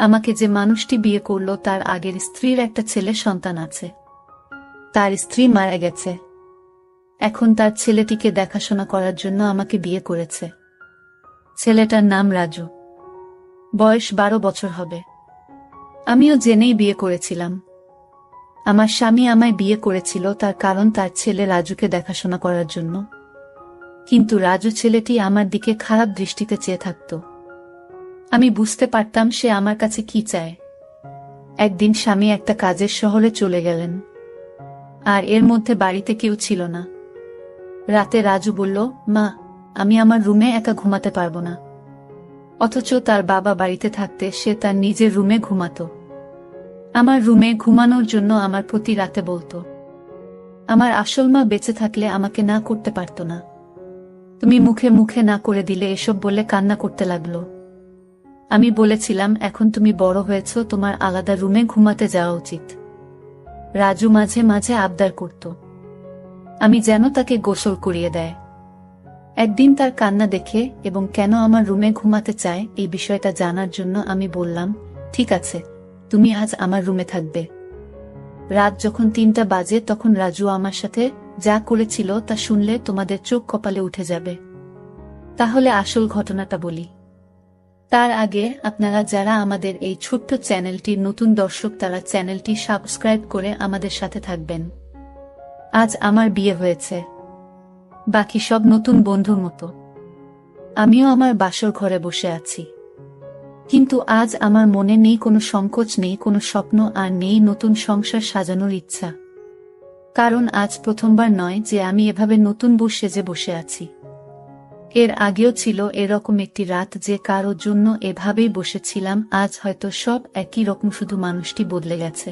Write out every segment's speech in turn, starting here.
আমাকে যে মানুষটি বিয়ে করলো তার আগের স্ত্রীর একটা ছেলে সন্তান আছে। তার স্ত্রী মারা গেছে। এখন তার ছেলেটিকে দেখাশোনা করার জন্য আমাকে বিয়ে করেছে। ছেলেটার নাম রাজু। বয়স 12 বছর হবে। আমিও জেনেই বিয়ে করেছিলাম। আমার স্বামী আমায় বিয়ে করেছিল তার কারণ তার ছেলে রাজুকে দেখাশোনা করার জন্য। কিন্তু রাজু ছেলেটি আমার দিকে খারাপ দৃষ্টিতে চেয়ে থাকত। আমি বুঝতে পারতাম সে আমার কাছে কি চায়। একদিন স্বামী একটা কাজের শহরে চলে গেলেন, আর এর মধ্যে বাড়িতে কেউ ছিল না। রাতে রাজু বলল, মা, আমি আমার রুমে একা ঘুমাতে পারবো না। অথচ তার বাবা বাড়িতে থাকতে সে তার নিজের রুমে ঘুমাতো। আমার রুমে ঘুমানোর জন্য আমার প্রতি রাতে বলতো। আমার আসল মা বেঁচে থাকলে আমাকে না করতে পারত না। তুমি মুখে মুখে না করে দিলে এসব বলে কান্না করতে লাগলো। আমি বলেছিলাম, এখন তুমি বড় হয়েছ, তোমার আলাদা রুমে ঘুমাতে যাওয়া উচিত। রাজু মাঝে মাঝে আবদার করত আমি যেন তাকে গোসল করিয়ে দেয়। একদিন তার কান্না দেখে এবং কেন আমার রুমে ঘুমাতে চায় এই বিষয়টা জানার জন্য আমি বললাম, ঠিক আছে, তুমি আজ আমার রুমে থাকবে। রাত যখন 3টা বাজে তখন রাজু আমার সাথে যা করেছিল তা শুনলে তোমাদের চোখ কপালে উঠে যাবে। তাহলে আসল ঘটনাটা বলি। তার আগে আপনারা যারা আমাদের এই ছোট্ট চ্যানেলটির নতুন দর্শক তারা চ্যানেলটি সাবস্ক্রাইব করে আমাদের সাথে থাকবেন। আজ আমার বিয়ে হয়েছে, বাকি সব নতুন বন্ধুর মতো। আমিও আমার বাসর ঘরে বসে আছি, কিন্তু আজ আমার মনে নেই কোনো সংকোচ, নেই কোনো স্বপ্ন, আর নেই নতুন সংসার সাজানোর ইচ্ছা। কারণ আজ প্রথমবার নয় যে আমি এভাবে নতুন বউ সেজে বসে আছি। এর আগেও ছিল এরকম একটি রাত যে কারোর জন্য এভাবেই বসেছিলাম। আজ হয়তো সব একই রকম, শুধু মানুষটি বদলে গেছে।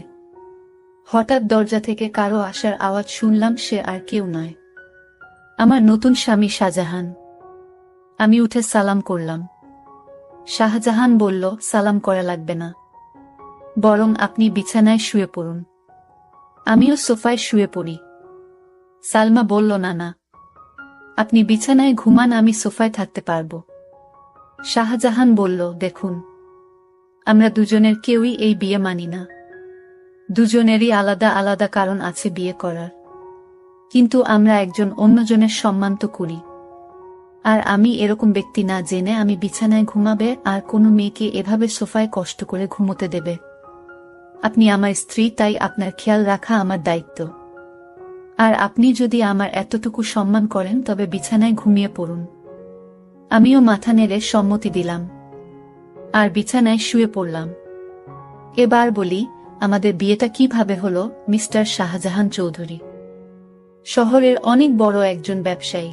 হঠাৎ দরজা থেকে কারো আসার আওয়াজ শুনলাম। সে আর কেউ নয়, আমার নতুন স্বামী শাহজাহান। আমি উঠে সালাম করলাম। শাহজাহান বলল, সালাম করা লাগবে না, বরং আপনি বিছানায় শুয়ে পড়ুন। আমিও সোফায় শুয়ে পড়ি। সালমা বলল, না না, আপনি বিছানায় ঘুমান, আমি সোফায় থাকতে পারবো। শাহজাহান বলল, দেখুন, আমরা দুজনের কেউই এই বিয়ে মানি না। দুজনেরই আলাদা আলাদা কারণ আছে বিয়ে করার, কিন্তু আমরা একজন অন্যজনের সম্মান তো করি। আর আমি এরকম ব্যক্তি না জেনে আমি বিছানায় ঘুমাবে আর কোনো মেয়েকে এভাবে সোফায় কষ্ট করে ঘুমোতে দেবে। আপনি আমার স্ত্রী, তাই আপনার খেয়াল রাখা আমার দায়িত্ব। আর আপনি যদি আমার এতটুকু সম্মান করেন তবে বিছানায় ঘুমিয়ে পড়ুন। আমিও মাথা নেড়ে সম্মতি দিলাম আর বিছানায় শুয়ে পড়লাম। এবার বলি, আমাদের বিয়েটা কিভাবে হলো। মিস্টার শাহজাহান চৌধুরী শহরের অনেক বড় একজন ব্যবসায়ী।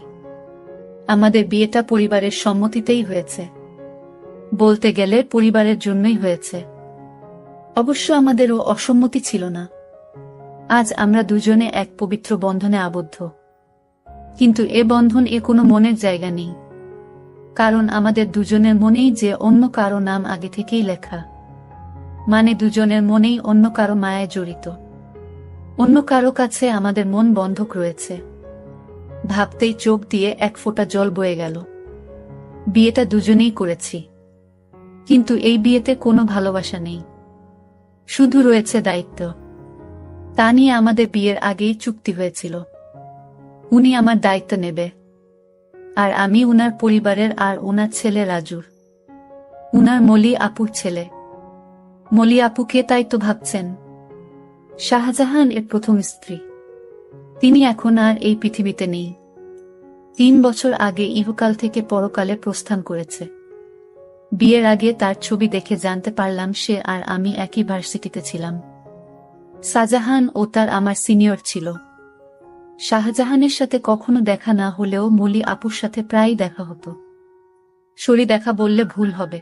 আমাদের বিয়েটা পরিবারের সম্মতিতেই হয়েছে। বলতে গেলে পরিবারের জন্যই হয়েছে। অবশ্য আমাদেরও অসম্মতি ছিল না। আজ আমরা দুজনে এক পবিত্র বন্ধনে আবদ্ধ, কিন্তু এ বন্ধন কোনো মনের জায়গা নেই। কারণ আমাদের দুজনের মনেই যে অন্য কারো নাম আগে থেকেই লেখা, মানে দুজনের মনেই অন্য কারো মায়ায় জড়িত। অন্য কারো কাছে আমাদের মন বন্ধক রয়েছে। ভাবতেই চোখ দিয়ে এক ফোঁটা জল বয়ে গেল। বিয়েটা দুজনেই করেছি, কিন্তু এই বিয়েতে কোনো ভালোবাসা নেই, শুধু রয়েছে দায়িত্ব। তা নিয়ে আমাদের বিয়ের আগেই চুক্তি হয়েছিল, উনি আমার দায়িত্ব নেবে, আর আমি উনার পরিবারের আর উনার ছেলে রাজুর, উনার মলি আপুর ছেলে। মলি আপুকে তাই তো ভাবছেন? শাহজাহান এর প্রথম স্ত্রী। তিনি এখন আর এই পৃথিবীতে নেই। 3 বছর আগে ইহকাল থেকে পরকালে প্রস্থান করেছে। বিয়ের আগে তার ছবি দেখে জানতে পারলাম সে আর আমি একই ভার্সিটিতে ছিলাম। শাহজাহান ও তার আমার সিনিয়র ছিল। শাহজাহানের সাথে কখনো দেখা না হলেও মলি আপুর সাথে প্রায়ই দেখা হতো। সরি দেখা বললে ভুল হবে,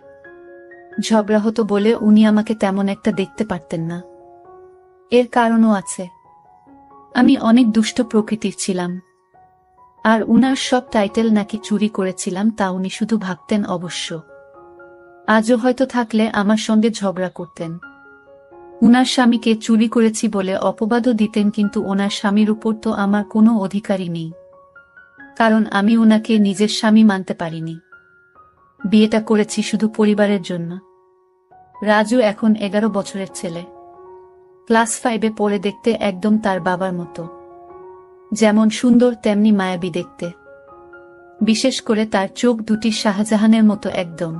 ঝগড়া হতো বলে উনি আমাকে তেমন একটা দেখতে পারতেন না। এর কারণও আছে, আমি অনেক দুষ্ট প্রকৃতির ছিলাম, আর উনার সব টাইটেল নাকি চুরি করেছিলাম তা উনি শুধু ভাবতেন। অবশ্য আজও হয়তো থাকলে আমার সঙ্গে ঝগড়া করতেন। উনার স্বামীকে চুরি করেছি বলে অপবাদও দিতেন, কিন্তু ওনার স্বামীর উপর তো আমার কোনো অধিকারই নেই, কারণ আমি উনাকে নিজের স্বামী মানতে পারিনি। বিয়েটা করেছি শুধু পরিবারের জন্য। রাজু এখন 11 বছরের ছেলে। ক্লাস 5-এ পড়ে, দেখতে একদম তার বাবার মতো। যেমন সুন্দর তেমনি মায়াবী দেখতে। বিশেষ করে তার চোখ দুটি শাহজাহানের মতো একদম।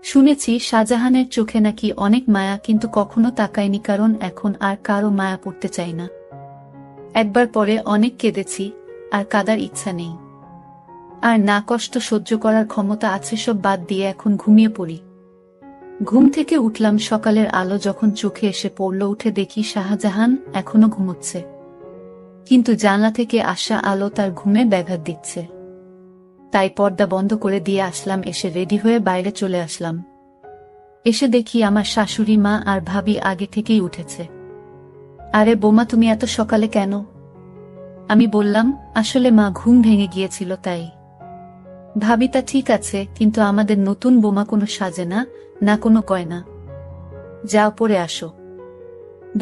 শুনেছি শাহজাহানের চোখে নাকি অনেক মায়া, কিন্তু কখনো তাকায়নি, কারণ এখন আর কারো মায়া পড়তে চাই না। একবার পরে অনেক কেঁদেছি, আর কাঁদার ইচ্ছা নেই। আর না কষ্ট সহ্য করার ক্ষমতা আছে, সব বাদ দিয়ে এখন ঘুমিয়ে পড়ি। ঘুম থেকে উঠলাম, সকালের আলো যখন চোখে এসে পড়ল, উঠে দেখি শাহজাহান এখনো ঘুমোচ্ছে, কিন্তু জানলা থেকে আসা আলো তার ঘুমে ব্যাঘাত দিচ্ছে। তাই পর্দা বন্ধ করে দিয়ে আসলাম। এসে রেডি হয়ে বাইরে চলে আসলাম। এসে দেখি আমার শাশুড়ি মা আর ভাবি আগে থেকেই উঠেছে। আরে বোমা, তুমি এত সকালে কেন? আমি বললাম, আসলে মা ঘুম ভেঙে গিয়েছিল তাই। ভাবি, তা ঠিক আছে, কিন্তু আমাদের নতুন বোমা কোনো সাজে না, না কোনো গয়না। যাও পরে আসো।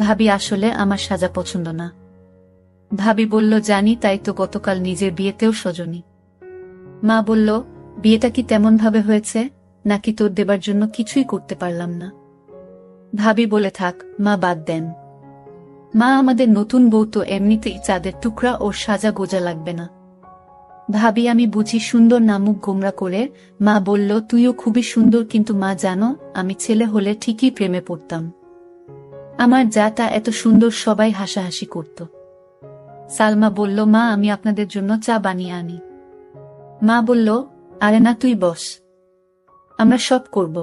ভাবি, আসলে আমার সাজা পছন্দ না। ভাবি বলল, জানি, তাই তো গতকাল নিজের বিয়েতেও সজনি। মা বলল, বিয়েটা কি তেমন ভাবে হয়েছে, নাকি তোর দেবার জন্য কিছুই করতে পারলাম না? ভাবি বলে, থাক মা, বাদ দেন। মা, আমাদের নতুন বউ তো এমনিতেই চাঁদের টুকরা, ওর সাজা গোজা লাগবে না। ভাবি, আমি বুঝি সুন্দর না, মুখ গোমরা করে মা বলল, তুইও খুবই সুন্দর, কিন্তু মা জানো, আমি ছেলে হলে ঠিকই প্রেমে পড়তাম। আমার যাটা এত সুন্দর, সবাই হাসাহাসি করত। সালমা বলল, মা আমি আপনাদের জন্য চা বানিয়ে আনি। মা বলল, আরে না, তুই বস, আমরা সব করব।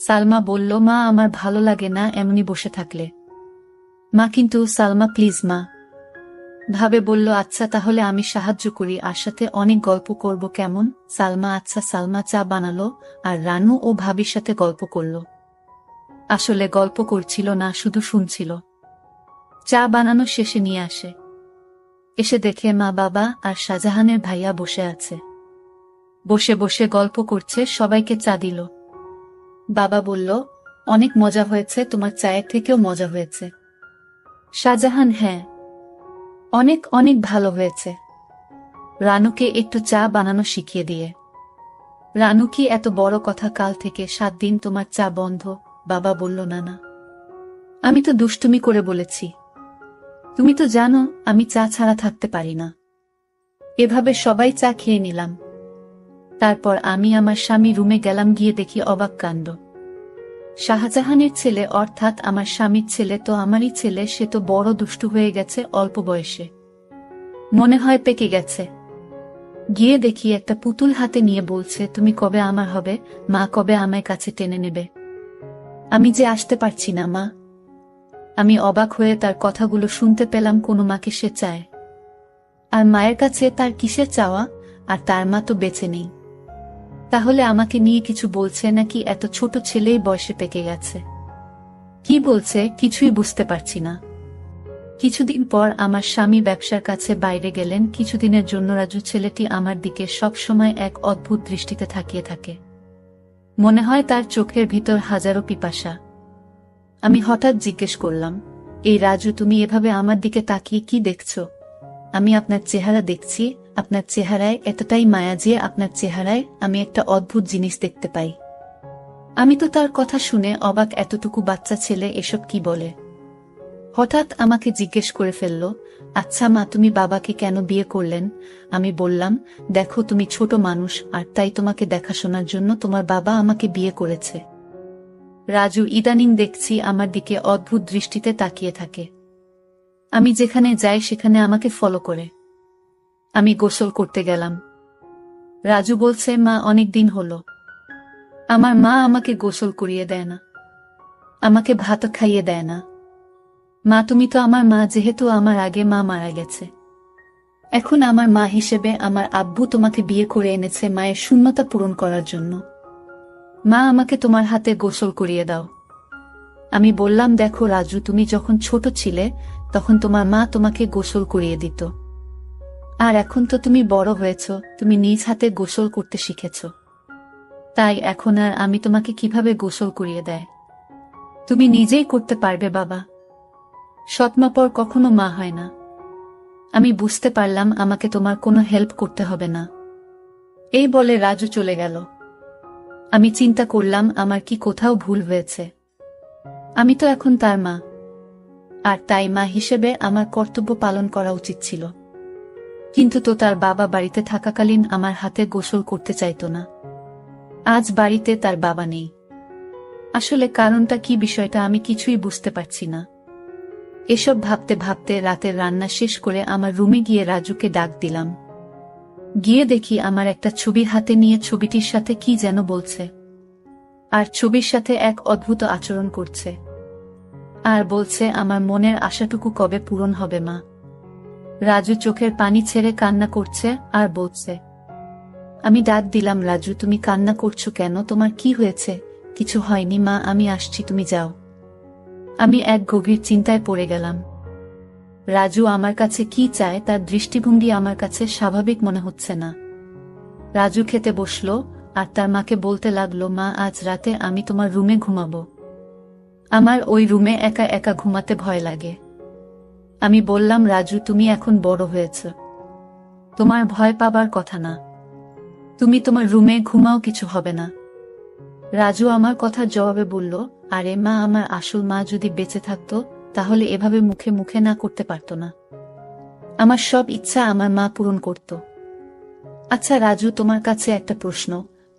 সালমা বলল, মা আমার ভালো লাগে না এমনি বসে থাকলে। মা, কিন্তু সালমা প্লিজ মা। ভাবে বলল, আচ্ছা তাহলে আমি সাহায্য করি, আর সাথে অনেক গল্প করব, কেমন? সালমা, আচ্ছা। সালমা চা বানালো, আর রানু ও ভাবির সাথে গল্প করল। আসলে গল্প করছিল না, শুধু শুনছিল। চা বানানো শেষে নিয়ে আসে। এসে দেখে মা, বাবা আর শাহজাহানের ভাইয়া বসে আছে। বসে বসে গল্প করছে, সবাইকে চা দিল। বাবা বলল, অনেক মজা হয়েছে, তোমার চায়ের থেকেও মজা হয়েছে। শাহজাহান, হ্যাঁ, অনেক অনেক ভালো হয়েছে। রানুকে একটু চা বানানো শিখিয়ে দিয়ে। রানু, কি এত বড় কথা, কাল থেকে 7 দিন তোমার চা বন্ধ? বাবা বলল, না না, আমি তো দুষ্টুমি করে বলেছি। তুমি তো জানো আমি চা ছাড়া থাকতে পারি না। এভাবে সবাই চা খেয়ে নিলাম। তারপর আমি আমার স্বামী রুমে গেলাম, গিয়ে দেখি অবাক কাণ্ড। শাহজাহানের ছেলে, অর্থাৎ আমার স্বামীর ছেলে তো আমারই ছেলে, সে তো বড় দুষ্টু হয়ে গেছে অল্প বয়সে। মনে হয় পেকে গেছে। গিয়ে দেখি একটা পুতুল হাতে নিয়ে বলছে, তুমি কবে আমার হবে মা, কবে আমায় কাছে টেনে নেবে? আমি যে আসতে পারছি না মা। আমি অবাক হয়ে তার কথাগুলো শুনতে পেলাম, কোনো মাকে সে চায়, আর মায়ের কাছে তার কিসের চাওয়া? আর তার মা তো বেঁচে নেই। তাহলে আমাকে নিয়ে কিছু বলছে নাকি? এত ছোট ছেলেই বয়সে পেকে গেছে। কি বলছে কিছুই বুঝতে পারছি না। কিছুদিন পর আমার স্বামী ব্যবসার কাছে বাইরে গেলেন। কিছুদিনের জন্য রাজু ছেলেটি আমার দিকে সব সময় এক অদ্ভুত দৃষ্টিতে তাকিয়ে থাকে। মনে হয় তার চোখের ভিতর হাজারো পিপাসা। আমি হঠাৎ জিজ্ঞেস করলাম, এই রাজু, তুমি এভাবে আমার দিকে তাকিয়ে কি দেখছো? আমি আপনার চেহারা দেখছি, আপনার চেহারায় এতটাই মায়া যে আপনার চেহারায় আমি একটা অদ্ভুত জিনিস দেখতে পাই। আমি তো তার কথা শুনে অবাক, এতটুকু বাচ্চা ছেলে এসব কি বলে? হঠাৎ আমাকে জিজ্ঞেস করে ফেলল, আচ্ছা মা, তুমি বাবাকে কেন বিয়ে করলেন? আমি বললাম, দেখো তুমি ছোট মানুষ, আর তাই তোমাকে দেখাশোনার জন্য তোমার বাবা আমাকে বিয়ে করেছে। রাজু ইদানিং দেখছি আমার দিকে অদ্ভুত দৃষ্টিতে তাকিয়ে থাকে। আমি যেখানে যাই সেখানে আমাকে ফলো করে। আমি গোসল করতে গেলাম। রাজু বলছে, মা অনেক দিন হলো আমার মা আমাকে গোসল করিয়ে দেয় না, আমাকে ভাত খাইয়ে দেয় না। মা, তুমি তো আমার মা, যেহেতু আমার আগে মা মারা গেছে। এখন আমার মা হিসেবে আমার আব্বু তোমাকে বিয়ে করে এনেছে মায়ের শূন্যতা পূরণ করার জন্য। মা, আমাকে তোমার হাতে গোসল করিয়ে দাও। আমি বললাম, দেখো রাজু, তুমি যখন ছোট ছিলে তখন তোমার মা তোমাকে গোসল করিয়ে দিত, আর এখন তো তুমি বড় হয়েছ, তুমি নিজ হাতে গোসল করতে শিখেছ। তাই এখন আর আমি তোমাকে কিভাবে গোসল করিয়ে দেয়? তুমি নিজেই করতে পারবে বাবা। সৎমা পর কখনো মা হয় না। আমি বুঝতে পারলাম আমাকে তোমার কোনো হেল্প করতে হবে না। এই বলে রাজু চলে গেল। আমি চিন্তা করলাম আমার কি কোথাও ভুল হয়েছে। আমি তো এখন তার মা, আর তাই মা হিসেবে আমার কর্তব্য পালন করা উচিত ছিল। কিন্তু তো তার বাবা বাড়িতে থাকাকালীন আমার হাতে গোসল করতে চাইতো না। আজ বাড়িতে তার বাবা নেই। আসলে কারণটা কি, বিষয়টা আমি কিছুই বুঝতে পারছি না। এসব ভাবতে ভাবতে রাতের রান্না শেষ করে আমার রুমে গিয়ে রাজুকে ডাক দিলাম। গিয়ে দেখি আমার একটা ছবি হাতে নিয়ে ছবিটির সাথে কি যেন বলছে, আর ছবির সাথে এক অদ্ভুত আচরণ করছে, আর বলছে আমার মনের আশাটুকু কবে পূরণ হবে মা। রাজু চোখের পানি ছেড়ে কান্না করছে আর বলছে। আমি ডাক দিলাম, রাজু তুমি কান্না করছো কেন, তোমার কি হয়েছে? কিছু হয়নি মা, আমি আসছি, তুমি যাও। আমি এক গভীর চিন্তায় পড়ে গেলাম। রাজু আমার কাছে কি চায় তার দৃষ্টিভঙ্গি আমার কাছে স্বাভাবিক মনে হচ্ছে না। রাজু খেতে বসলো আর তার মাকে বলতে লাগলো, মা আজ রাতে আমি তোমার রুমে ঘুমাবো। আমার ওই রুমে একা একা ঘুমাতে ভয় লাগে। আমি বললাম, রাজু তুমি এখন বড় হয়েছ, তোমার ভয় পাবার কথা না, তুমি তোমার রুমে ঘুমাও, কিছু হবে না। রাজু আমার কথা জবাবে বলল, আরে মা, আমার আসল মা যদি বেঁচে থাকতো তাহলে এভাবে মুখে মুখে না করতে পারতো না। আমার সব ইচ্ছা আমার মা পূরণ করত। আচ্ছা রাজু, তোমার কাছে একটা প্রশ্ন,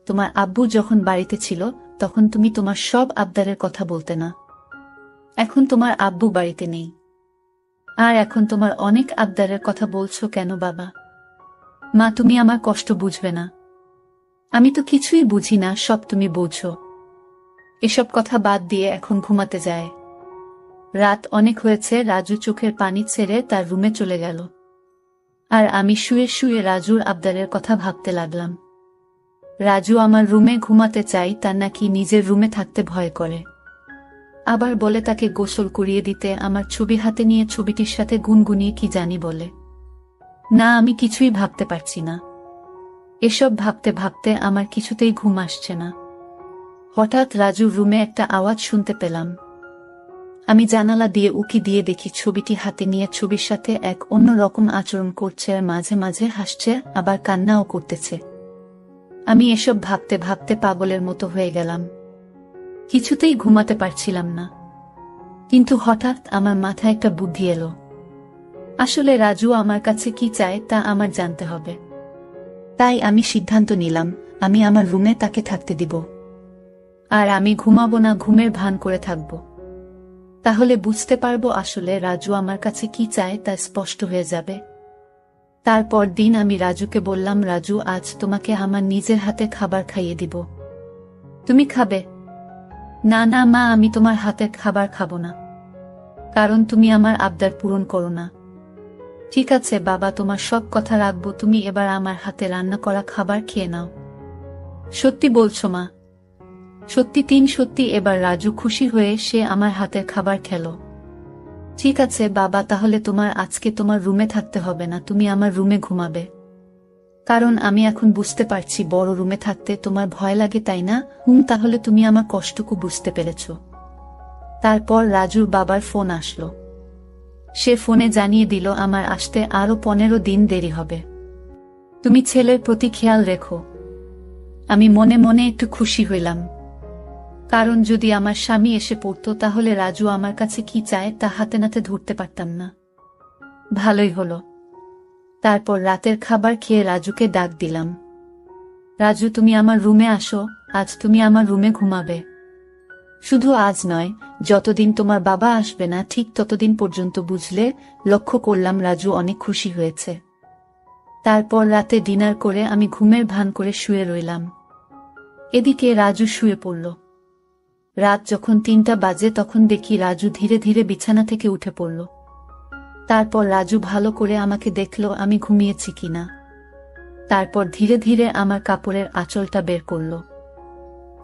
তোমার আব্বু যখন বাড়িতে ছিল তখন তুমি তোমার সব আবদারের কথা বলতে না। এখন তোমার আব্বু বাড়িতে নেই, আর এখন তোমার অনেক আবদারের কথা বলছো কেন বাবা? মা তুমি আমার কষ্ট বুঝবে না? আমি তো কিছুই বুঝি না, সব তুমি বোঝো। এসব কথা বাদ দিয়ে এখন ঘুমাতে যায়। রাত অনেক হয়েছে। রাজু চোখের পানি ছেড়ে তার রুমে চলে গেল, আর আমি শুয়ে শুয়ে রাজুর আবদারের কথা ভাবতে লাগলাম। রাজু আমার রুমে ঘুমাতে চাই, তার নাকি নিজের রুমে থাকতে ভয় করে। আবার বলে তাকে গোসল করিয়ে দিতে, আমার ছবি হাতে নিয়ে ছবিটির সাথে গুনগুনিয়ে কি জানি বলে। না, আমি কিছুই ভাবতে পারছি না। এসব ভাবতে ভাবতে আমার কিছুতেই ঘুম আসছে না। হঠাৎ রাজুর রুমে একটা আওয়াজ শুনতে পেলাম। আমি জানালা দিয়ে উকি দিয়ে দেখি ছবিটি হাতে নিয়ে ছবির সাথে এক অন্য রকম আচরণ করছে, আর মাঝে মাঝে হাসছে, আবার কান্নাও করতেছে। আমি এসব ভাবতে ভাবতে পাগলের মতো হয়ে গেলাম, কিছুতেই ঘুমাতে পারছিলাম না। কিন্তু হঠাৎ আমার মাথায় একটা বুদ্ধি এলো। আসলে রাজু আমার কাছে কি চায় তা আমার জানতে হবে। তাই আমি সিদ্ধান্ত নিলাম, আমি আমার রুমে তাকে থাকতে দিব, আর আমি ঘুমাবো না, ঘুমের ভান করে থাকব। তাহলে বুঝতে পারবো আসলে রাজু আমার কাছে কি চায়, তা স্পষ্ট হয়ে যাবে। তারপর দিন আমি রাজুকে বললাম, রাজু আজ তোমাকে আমার নিজের হাতে খাবার খাইয়ে দিব, তুমি খাবে? না না মা, আমি তোমার হাতের খাবার খাবো না, কারণ তুমি আমার আবদার পূরণ করো না। ঠিক আছে বাবা, তোমার সব কথা রাখবো, তুমি এবার আমার হাতে রান্না করা খাবার খেয়ে নাও। সত্যি বলছো মা? সত্যি, সত্যি। এবার রাজু খুশি হয়ে সে আমার হাতের খাবার খেলো। ঠিক আছে বাবা, তাহলে তোমার আজকে তোমার রুমে থাকতে হবে না, তুমি আমার রুমে ঘুমাবে। কারণ আমি এখন বুঝতে পারছি বড় রুমে থাকতে তোমার ভয় লাগে, তাই না? তাহলে তুমি আমার কষ্টটুকু বুঝতে পেরেছ। তারপর রাজুর বাবার ফোন আসলো। সে ফোনে জানিয়ে দিল আমার আসতে আরো 15 দিন দেরি হবে। তুমি ছেলের প্রতি খেয়াল রেখো। আমি মনে মনে একটু খুশি হইলাম, কারণ যদি আমার স্বামী এসে পড়তো তাহলে রাজু আমার কাছে কি চায় তা হাতে নাতে ধরতে পারতাম না। ভালোই হলো। তারপর রাতের খাবার খেয়ে রাজুকে ডাক দিলাম, রাজু তুমি আমার রুমে আসো, আজ তুমি আমার রুমে ঘুমাবে। শুধু আজ নয়, যতদিন তোমার বাবা আসবে না ঠিক ততদিন পর্যন্ত, বুঝলে? লক্ষ্য করলাম রাজু অনেক খুশি হয়েছে। তারপর রাতে ডিনার করে আমি ঘুমের ভান করে শুয়ে রইলাম। এদিকে রাজু শুয়ে পড়ল। রাত যখন 3টা বাজে তখন দেখি রাজু ধীরে ধীরে বিছানা থেকে উঠে পড়ল। তারপর রাজু ভালো করে আমাকে দেখল আমি ঘুমিয়েছি কিনা। তারপর ধীরে ধীরে আমার কাপড়ের আঁচলটা বের করল,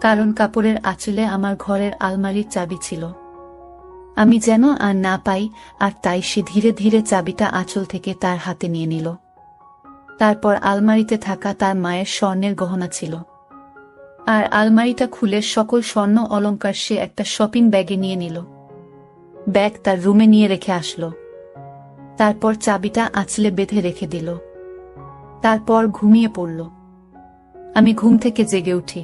কারণ কাপড়ের আঁচলে আমার ঘরের আলমারির চাবি ছিল। আমি যেন আর না পাই, আর তাই সে ধীরে ধীরে চাবিটা আঁচল থেকে তার হাতে নিয়ে নিল। তারপর আলমারিতে থাকা তার মায়ের স্বর্ণের গহনা ছিল, আর আলমারিটা খুলে সকল স্বর্ণ অলংকার সে একটা শপিং ব্যাগে নিয়ে নিল। ব্যাগ তার রুমে নিয়ে রেখে আসলো। তারপর চাবিটা আঁচলে বেঁধে রেখে দিল। তারপর ঘুমিয়ে পড়ল। আমি ঘুম থেকে জেগে উঠি।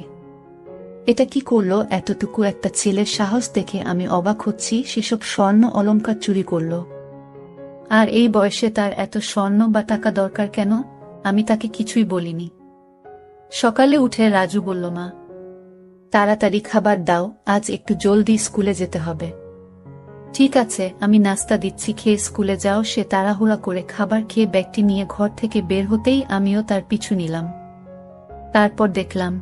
এটা কি করলো? এতটুকু একটা ছেলের সাহস দেখে আমি অবাক হচ্ছি। সেসব স্বর্ণ অলংকার চুরি করলো, আর এই বয়সে তার এত স্বর্ণ বা টাকা দরকার কেন? আমি তাকে কিছুই বলিনি। সকালে উঠে রাজু বলল, মা, তাড়াতাড়ি খাবার দাও, আজ একটু জলদি স্কুলে যেতে হবে। ঠিক আছে, আমি নাস্তা দিচ্ছি, খেয়ে স্কুলে যাও। সে তাড়াহুড়া করে খাবার খেয়ে ব্যাগটি নিয়ে ঘর থেকে বের হতেই আমিও তার পিছু নিলাম। তারপর দেখলাম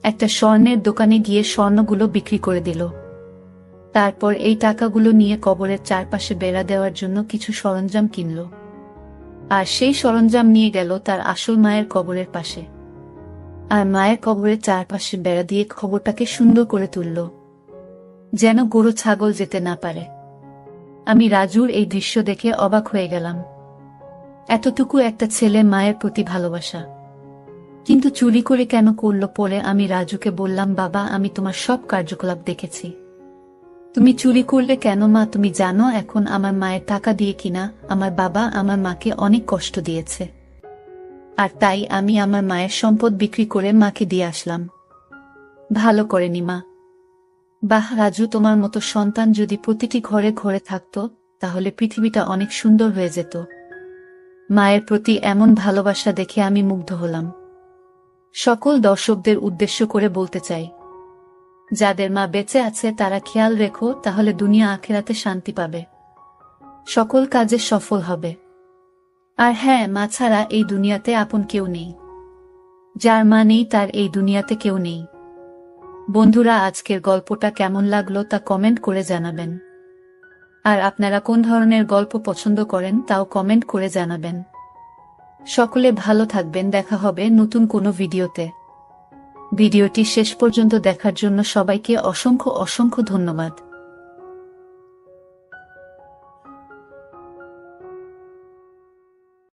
একটা স্বর্ণের দোকানে গিয়ে স্বর্ণগুলো বিক্রি করে দিল। তারপর এই টাকাগুলো নিয়ে কবরের চারপাশে বেড়া দেওয়ার জন্য কিছু সরঞ্জাম কিনল, আর সেই সরঞ্জাম নিয়ে গেল তার আসল মায়ের কবরের পাশে। আর মায়ের কবরের চারপাশে বেড়া দিয়ে খবরটাকে সুন্দর করে তুলল, যেন গরু ছাগল যেতে না পারে। আমি রাজুর এই দৃশ্য দেখে অবাক হয়ে গেলাম। এতটুকু একটা ছেলে, মায়ের প্রতি ভালোবাসা, কিন্তু চুরি করে কেন করল? পরে আমি রাজুকে বললাম, বাবা, আমি তোমার সব কার্যকলাপ দেখেছি, তুমি চুরি করলে কেন? মা, তুমি জানো এখন আমার মায়ের টাকা দিয়ে কিনা আমার বাবা আমার মাকে অনেক কষ্ট দিয়েছে, আর তাই আমি আমার মায়ের সম্পদ বিক্রি করে মাকে দিয়ে আসলাম। ভালো করেনি মা। বাহ রাজু, তোমার মতো সন্তান যদি প্রতিটি ঘরে ঘরে থাকতো, তাহলে পৃথিবীটা অনেক সুন্দর হয়ে যেত। মায়ের প্রতি এমন ভালোবাসা দেখে আমি মুগ্ধ হলাম। সকল দর্শকদের উদ্দেশ্য করে বলতে চাই, যাদের মা বেঁচে আছে তারা খেয়াল রেখো, তাহলে দুনিয়া আখেরাতে শান্তি পাবে, সকল কাজে সফল হবে। আর হ্যাঁ, মা ছাড়া এই দুনিয়াতে আপন কেউ নেই। যার মা নেই তার এই দুনিয়াতে কেউ নেই। বন্ধুরা, আজকের গল্পটা কেমন লাগলো তা কমেন্ট করে জানাবেন। আর আপনারা কোন ধরনের গল্প পছন্দ করেন তাও কমেন্ট করে জানাবেন। সকলে ভালো থাকবেন, দেখা হবে নতুন কোনো ভিডিওতে। ভিডিওটি শেষ পর্যন্ত দেখার জন্য সবাইকে অসংখ্য অসংখ্য ধন্যবাদ।